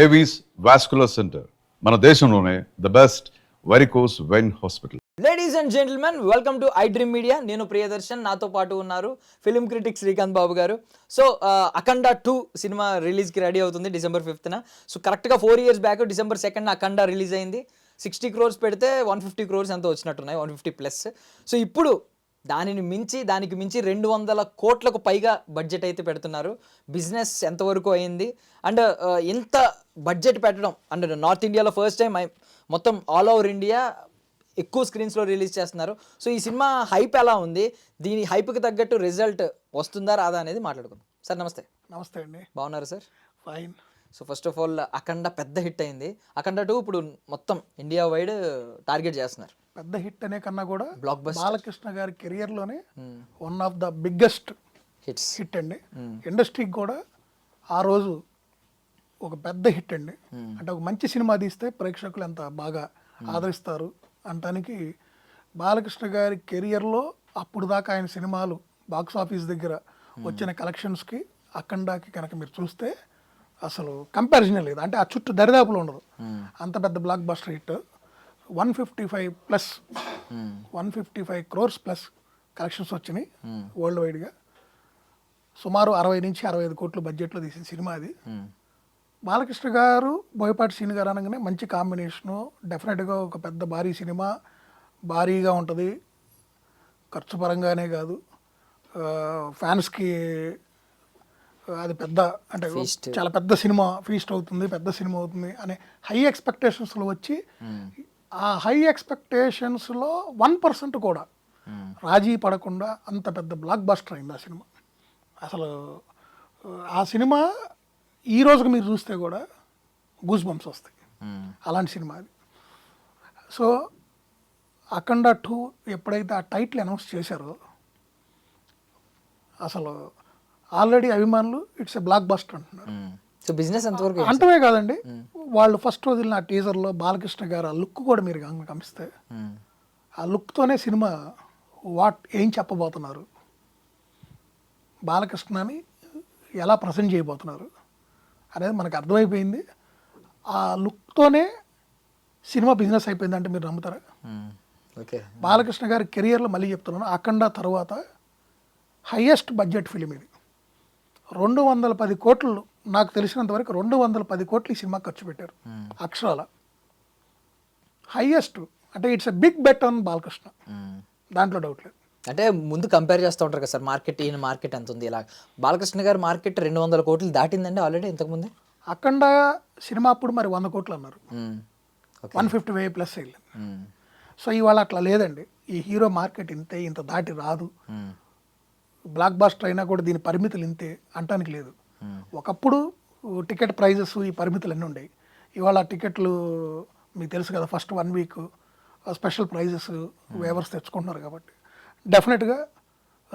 Avis vascular centre మన దేశంలోనే the best varicose vein hospital. Ladies and gentlemen, welcome to iDream media. నేను ప్రియదర్శన్, నాతో పాటు ఉన్నారు ఫిలిం క్రిటిక్ శ్రీకాంత్ బాబు గారు. సో అఖండ 2 సినిమా రిలీజ్కి రెడీ అవుతుంది December 5th. సో కరెక్ట్గా 4 years బ్యాక్ December 2nd అఖండ రిలీజ్ అయింది. 60 crores పెడితే 150 crores ఎంతో వచ్చినట్టున్నాయి, 150+. సో ఇప్పుడు దానికి మించి 200 కోట్లకు పైగా బడ్జెట్ అయితే పెడుతున్నారు. బిజినెస్ ఎంతవరకు అయింది అండ్ ఇంత బడ్జెట్ పెట్టడం అండ్ నార్త్ ఇండియాలో ఫస్ట్ టైం మొత్తం ఆల్ ఓవర్ ఇండియా ఎక్కువ స్క్రీన్స్లో రిలీజ్ చేస్తున్నారు. సో ఈ సినిమా హైప్ ఎలా ఉంది, దీని హైప్కి తగ్గట్టు రిజల్ట్ వస్తుందా రాదా అనేది మాట్లాడుకుందాం. సార్ నమస్తే. నమస్తే అండి. బాగున్నారు sir? Fine. So first of all Akhanda పెద్ద హిట్ అయింది. అఖండ 2 ఇప్పుడు మొత్తం ఇండియా వైడ్ టార్గెట్ చేస్తున్నారు. పెద్ద హిట్ అనే కన్నా కూడా బ్లాక్ బస్టర్, బాలకృష్ణ గారి కెరియర్లోనే one of the biggest hit అండి. ఇండస్ట్రీకి కూడా ఆ రోజు ఒక పెద్ద హిట్ అండి. అంటే ఒక మంచి సినిమా తీస్తే ప్రేక్షకులు ఎంత బాగా ఆదరిస్తారు అంటానికి బాలకృష్ణ గారి కెరియర్లో అప్పుడు దాకా ఆయన సినిమాలు బాక్స్ ఆఫీస్ దగ్గర వచ్చిన కలెక్షన్స్కి అఖండాకి కనుక మీరు చూస్తే అసలు కంపారిజనే లేదు. అంటే ఆ చుట్టూ దరిదాపులో ఉండదు, అంత పెద్ద block buster hit. 155 crores plus collections వచ్చినాయి వరల్డ్ వైడ్గా. సుమారు 60 నుంచి 65 కోట్ల బడ్జెట్లో తీసిన సినిమా అది. బాలకృష్ణ గారు, బోయపాటి శ్రీను గారు అనగానే మంచి కాంబినేషను. డెఫినెట్గా ఒక పెద్ద భారీ సినిమా, భారీగా ఉంటుంది, ఖర్చు పరంగానే కాదు, ఫ్యాన్స్కి అది పెద్ద అంటే చాలా పెద్ద సినిమా, ఫీస్ట్ అవుతుంది, పెద్ద సినిమా అవుతుంది అనే హై ఎక్స్పెక్టేషన్స్లో వచ్చి ఆ హై ఎక్స్పెక్టేషన్స్లో 1% కూడా రాజీ పడకుండా అంత పెద్ద బ్లాక్ బస్టర్ అయింది ఆ సినిమా. అసలు ఆ సినిమా ఈ రోజుకి మీరు చూస్తే కూడా గూస్ బంప్స్ వస్తాయి, అలాంటి సినిమా అది. సో అఖండ 2 ఎప్పుడైతే ఆ టైటిల్ అనౌన్స్ చేశారో అసలు ఆల్రెడీ అభిమానులు ఇట్స్ ఎ బ్లాక్ బస్టర్ అంటున్నారు. సో బిజినెస్ ఎంతవరకు అంటమే కాదండి, వాళ్ళు ఫస్ట్ వదిలిన ఆ టీజర్లో బాలకృష్ణ గారు ఆ లుక్ కూడా మీరు గమనిస్తే ఆ లుక్తోనే సినిమా ఏం చెప్పబోతున్నారు, బాలకృష్ణని ఎలా ప్రజెంట్ చేయబోతున్నారు అనేది మనకు అర్థమైపోయింది. ఆ లుక్తోనే సినిమా బిజినెస్ అయిపోయింది అంటే మీరు నమ్ముతారా? ఓకే. బాలకృష్ణ గారి కెరియర్లో మళ్ళీ చెప్తున్నాను, అఖండ తర్వాత హయ్యెస్ట్ బడ్జెట్ ఫిలిం ఇది. 210 కోట్లు, నాకు తెలిసినంత వరకు 210 కోట్లు ఈ సినిమా ఖర్చు పెట్టారు అక్షరాల. హైయెస్ట్ అంటే it's a big bet on Balakrishna, దాంట్లో డౌట్ లేదు. అంటే ముందు కంపేర్ చేస్తూ ఉంటారు కదా సార్, ఈయన మార్కెట్ ఎంత ఉంది, ఇలా బాలకృష్ణ గారి మార్కెట్ 200 కోట్లు దాటిందండి ఆల్రెడీ ఇంతకుముందే. అఖండ సినిమా అప్పుడు మరి 100 కోట్లు అన్నారు, 155 ప్లస్ వెళ్ళింది. సో ఇవాళ అట్లా లేదండి, ఈ హీరో మార్కెట్ ఇంతే, ఇంత దాటి రాదు, బ్లాక్ బస్టర్ అయినా కూడా దీని పరిమితులు ఇంతే అంటానికి లేదు. ఒకప్పుడు టికెట్ ప్రైజెస్ ఈ పరిమితులు అన్నీ ఉండేవి. ఇవాళ టికెట్లు మీకు తెలుసు కదా, first 1 week special prices waivers తెచ్చుకుంటున్నారు కాబట్టి డెఫినెట్గా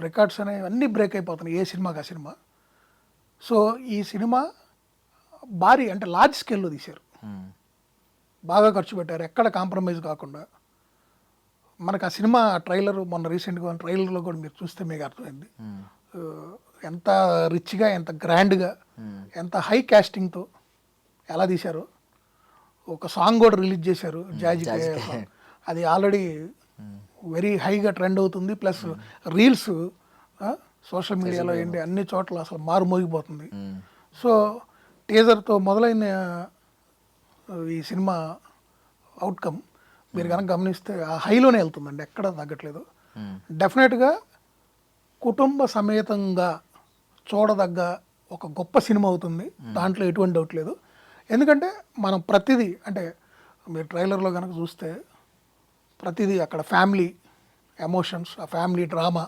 రికార్డ్స్ అనేవి అన్నీ బ్రేక్ అయిపోతున్నాయి ఏ సినిమాకి ఆ సినిమా. సో ఈ సినిమా భారీ అంటే లార్జ్ స్కేల్లో తీశారు, బాగా ఖర్చు పెట్టారు, ఎక్కడ కాంప్రమైజ్ కాకుండా. మనకు ఆ సినిమా ట్రైలర్ మొన్న రీసెంట్గా ట్రైలర్లో కూడా మీరు చూస్తే మీకు అర్థమైంది ఎంత రిచ్గా, ఎంత గ్రాండ్గా, ఎంత హై కాస్టింగ్తో ఎలా తీశారో. ఒక సాంగ్ కూడా రిలీజ్ చేశారు, జాజీ సాంగ్. అది ఆల్రెడీ వెరీ హైగా ట్రెండ్ అవుతుంది. ప్లస్ రీల్స్ సోషల్ మీడియాలో ఏంటి అన్ని చోట్ల అసలు మారుమోగిపోతుంది. సో టీజర్తో మొదలైన ఈ సినిమా అవుట్కమ్ మీరు కనుక గమనిస్తే ఆ హైలోనే వెళ్తుందండి, ఎక్కడ తగ్గట్లేదు. డెఫినెట్గా కుటుంబ సమేతంగా చూడదగ్గ ఒక గొప్ప సినిమా అవుతుంది, దాంట్లో ఎటువంటి డౌట్ లేదు. ఎందుకంటే మనం ప్రతిదీ అంటే మీరు ట్రైలర్లో కనుక చూస్తే ప్రతిదీ అక్కడ ఫ్యామిలీ ఎమోషన్స్, ఆ ఫ్యామిలీ డ్రామా,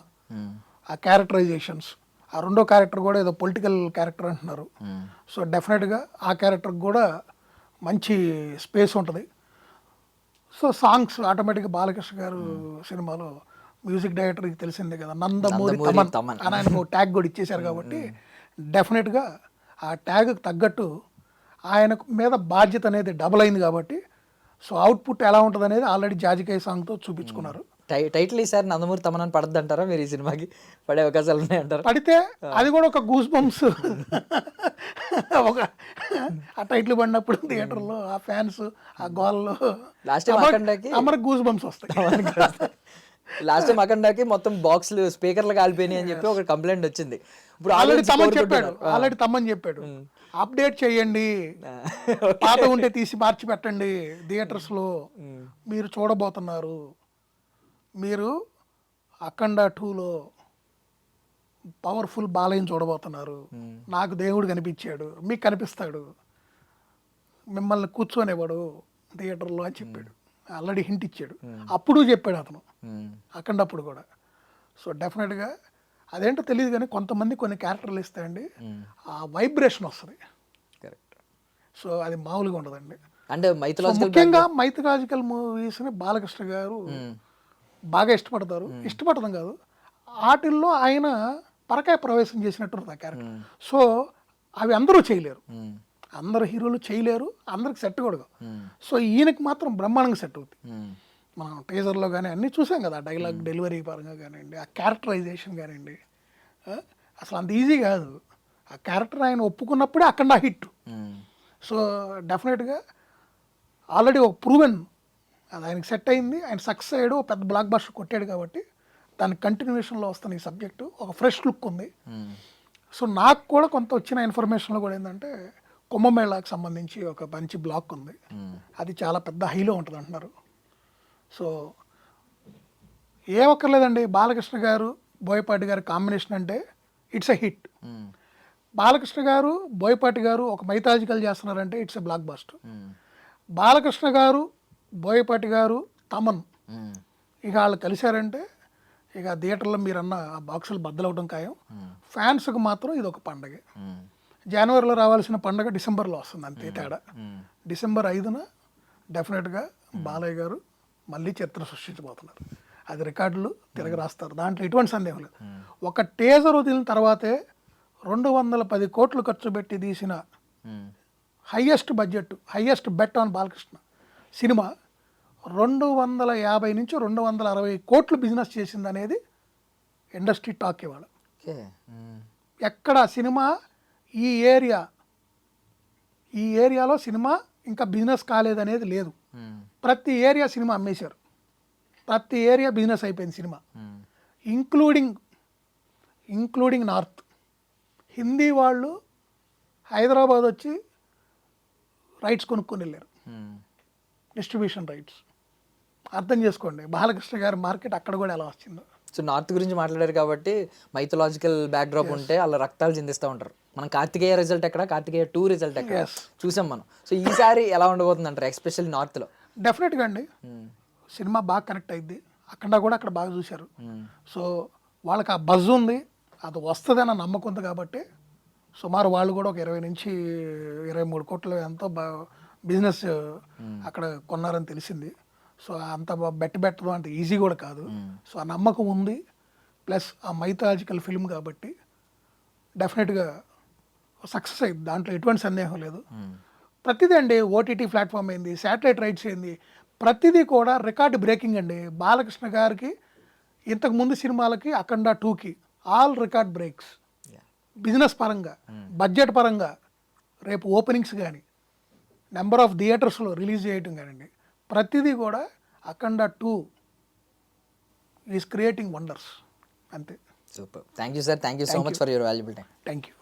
ఆ క్యారెక్టరైజేషన్స్. ఆ రెండో క్యారెక్టర్ కూడా ఏదో పొలిటికల్ క్యారెక్టర్ అంటున్నారు. సో డెఫినెట్గా ఆ క్యారెక్టర్కి కూడా మంచి స్పేస్ ఉంటుంది. సో సాంగ్స్ ఆటోమేటిక్గా బాలకృష్ణ గారు సినిమాలో మ్యూజిక్ డైరెక్టర్కి తెలిసిందే కదా, నందమూరి తమన్ అని ఆయనకు ట్యాగ్ కూడా ఇచ్చేశారు కాబట్టి డెఫినెట్గా ఆ ట్యాగ్కి తగ్గట్టు ఆయన మీద బాధ్యత అనేది డబుల్ అయింది కాబట్టి సో అవుట్పుట్ ఎలా ఉంటుంది అనేది ఆల్రెడీ జాజికాయ సాంగ్తో చూపించుకున్నారు. టైటిల్ ఈసారి నందమూరి తమన్నాని పడద్దు అంటారా మీరు ఈ సినిమాకి? పడే అవకాశాలు ఉన్నాయంటారా? పడితే అది కూడా ఒక గూస్ బంప్స్ ఒక ఆ టైటిల్ పడినప్పుడు థియేటర్లో ఆ ఫ్యాన్స్ ఆ గోల్లో లాస్ట్ టైం అఖండాకి అమర గూస్ బంప్స్ వస్తాయి. లాస్ట్ టైం అఖండాకి మొత్తం బాక్స్లు స్పీకర్లు కాలిపోయినాయి అని చెప్పి ఒక కంప్లైంట్ వచ్చింది. ఇప్పుడు ఆల్రెడీ audience తమ్మని కోరుకుంటున్నారు. చెప్పాడు అప్డేట్ చేయండి, పాత ఉంటే తీసి మార్చి పెట్టండి థియేటర్స్ లో, మీరు చూడబోతున్నారు, మీరు అఖండ 2లో పవర్ఫుల్ బాలయ్యని చూడబోతున్నారు, నాకు దేవుడు కనిపించాడు, మీకు కనిపిస్తాడు, మిమ్మల్ని కూర్చోనివ్వడు థియేటర్లో అని చెప్పాడు. ఆల్రెడీ హింట్ ఇచ్చాడు, అప్పుడు చెప్పాడు అతను అఖండ అప్పుడు కూడా. సో డెఫినెట్గా అదేంటో తెలియదు కానీ కొంతమంది కొన్ని క్యారెక్టర్లు ఇస్తాయండి, ఆ వైబ్రేషన్ వస్తుంది. కరెక్ట్. సో అది మామూలుగా ఉండదండి. అంటే ముఖ్యంగా మైథలాజికల్ మూవీస్ని బాలకృష్ణ గారు బాగా ఇష్టపడతాం కాదు, వాటిల్లో ఆయన పరకాయ ప్రవేశం చేసినట్టు ఉంటుంది ఆ క్యారెక్టర్. సో అవి అందరూ చేయలేరు, అందరు హీరోలు చేయలేరు, అందరికి సెట్ కూడా. సో ఈయనకి మాత్రం బ్రహ్మాండంగా సెట్ అవుతుంది. మనం టీజర్లో కానీ అన్నీ చూసాం కదా, డైలాగ్ డెలివరీ పరంగా కానివ్వండి, ఆ క్యారెక్టరైజేషన్ కానివ్వండి, అసలు అంత ఈజీ కాదు. ఆ క్యారెక్టర్ ఆయన ఒప్పుకున్నప్పుడే అక్కడ హిట్. సో డెఫినెట్గా ఆల్రెడీ ఒక ప్రూవెన్ అది ఆయనకి సెట్ అయింది, ఆయన సక్సెస్ అయ్యాడు, పెద్ద బ్లాక్ బస్టర్ కొట్టాడు. కాబట్టి దాని కంటిన్యూషన్లో వస్తున్న ఈ సబ్జెక్టు ఒక ఫ్రెష్ లుక్ ఉంది. సో నాకు కూడా కొంత వచ్చిన ఇన్ఫర్మేషన్లో కూడా ఏంటంటే కుంభమేళాకి సంబంధించి ఒక మంచి బ్లాక్ ఉంది, అది చాలా పెద్ద హైలో ఉంటుంది అంటున్నారు. సో ఏమక్కర్లేదండి, బాలకృష్ణ గారు బోయపాటి గారి కాంబినేషన్ అంటే ఇట్స్ ఎ హిట్. బాలకృష్ణ గారు బోయపాటి గారు ఒక మైథాలజికల్ చేస్తున్నారంటే it's a block buster. Balakrishna గారు బోయపాటి గారు తమన్ ఇక వాళ్ళు కలిశారంటే ఇక థియేటర్లో మీరు అన్న ఆ బాక్సులు బద్దలవడం ఖాయం. ఫ్యాన్స్కి మాత్రం ఇది ఒక పండగ. జనవరిలో రావాల్సిన పండగ డిసెంబర్లో వస్తుంది, అంతే తేడా. డిసెంబర్ 5న డెఫినెట్గా బాలయ్య గారు మళ్ళీ చరిత్ర సృష్టించబోతున్నారు. అది రికార్డులు తిరగ రాస్తారు, దాంట్లో ఎటువంటి సందేహం లేదు. ఒక టేజర్ వదిలిన తర్వాతే 210 కోట్లు ఖర్చు పెట్టి తీసిన highest budget, highest bet on Balakrishna సినిమా 250 నుంచి 260 కోట్లు బిజినెస్ చేసింది అనేది ఇండస్ట్రీ టాక్ ఇవాళ. ఎక్కడ సినిమా ఈ ఏరియాలో సినిమా ఇంకా బిజినెస్ కాలేదనేది లేదు. ప్రతి ఏరియా సినిమా అమ్మేశారు, ప్రతి ఏరియా బిజినెస్ అయిపోయింది సినిమా, ఇంక్లూడింగ్ నార్త్. హిందీ వాళ్ళు హైదరాబాద్ వచ్చి రైట్స్ కొనుక్కొని వెళ్ళారు, డిస్ట్రిబ్యూషన్ రైట్స్. అర్థం చేసుకోండి బాలకృష్ణ గారి మార్కెట్ అక్కడ కూడా ఎలా వచ్చిందో. సో నార్త్ గురించి మాట్లాడారు కాబట్టి మైథలాజికల్ బ్యాక్డ్రాప్ ఉంటే అలా రక్తాలు చిందిస్తూ ఉంటారు. మనం కార్తికేయ రిజల్ట్ ఎక్కడ, కార్తికేయ 2 రిజల్ట్ ఎక్కడ చూసాం మనం. సో ఈసారి ఎలా ఉండబోతుంది అంటారు, ఎస్పెషల్లీ నార్త్లో? డెఫినెట్గా అండి, సినిమా బాగా కనెక్ట్ అయింది, అక్కడ కూడా అక్కడ బాగా చూశారు. సో వాళ్ళకి ఆ బజ్ ఉంది, అది వస్తుంది అన్న నమ్మకం ఉంది. కాబట్టి సుమారు వాళ్ళు కూడా ఒక 20 నుంచి 23 కోట్లు ఎంతో బిజినెస్ అక్కడ కొన్నారని తెలిసింది. సో అంత పెట్టడం అంత ఈజీ కూడా కాదు. సో ఆ నమ్మకం ఉంది, ప్లస్ ఆ మైథాలజికల్ ఫిల్మ్ కాబట్టి డెఫినెట్గా సక్సెస్ అయింది, దాంట్లో ఎటువంటి సందేహం లేదు. ప్రతిదీ అండి, ఓటీటీ ప్లాట్ఫామ్ అయింది, శాటిలైట్ రైట్స్ అయింది, ప్రతిదీ కూడా రికార్డు బ్రేకింగ్ అండి. బాలకృష్ణ గారికి ఇంతకుముందు సినిమాలకి అఖండ 2కి ఆల్ రికార్డ్ బ్రేక్స్, బిజినెస్ పరంగా, బడ్జెట్ పరంగా, రేపు ఓపెనింగ్స్ కానీ, నెంబర్ ఆఫ్ థియేటర్స్లో రిలీజ్ చేయటం కానివ్వండి, ప్రతిదీ కూడా అఖండ 2 ఈజ్ క్రియేటింగ్ వండర్స్, అంతే. Super, thank you sir, thank you so much for your valuable time. Thank you.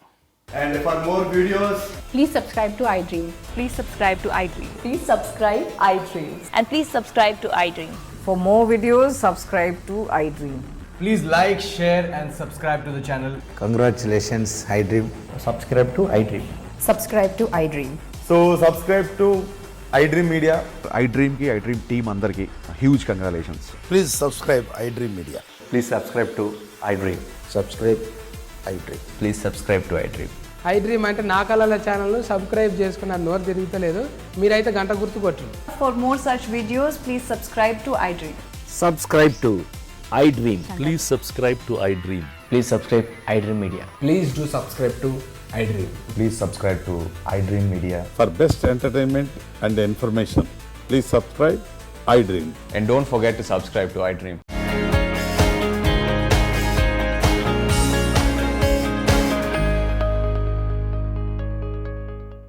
And for more videos, Please subscribe to iDream. Please subscribe to iDream. Please subscribe iDream. And please subscribe to iDream. For more videos, subscribe to iDream. please like, share and subscribe to the channel. Congratulations, iDream. Subscribe to iDream. Subscribe to iDream. So subscribe to iDream Media. iDream ki iDream team andarki huge congratulations. Please subscribe iDream Media. Please subscribe to iDream. Subscribe iDream. Please subscribe to iDream. iDream అంటే నా కళల ఛానల్ను subscribe చేసుకున్న నోరు తిరుగుతలేదు, మీరైతే గంట గుర్తు కొట్టండి. For more such videos, please subscribe to iDream. Subscribe to iDream. Please subscribe to iDream. Please subscribe iDream Media. Please do subscribe to iDream. Please subscribe to iDream Media. For best entertainment and information, please subscribe iDream. And don't forget to subscribe to iDream.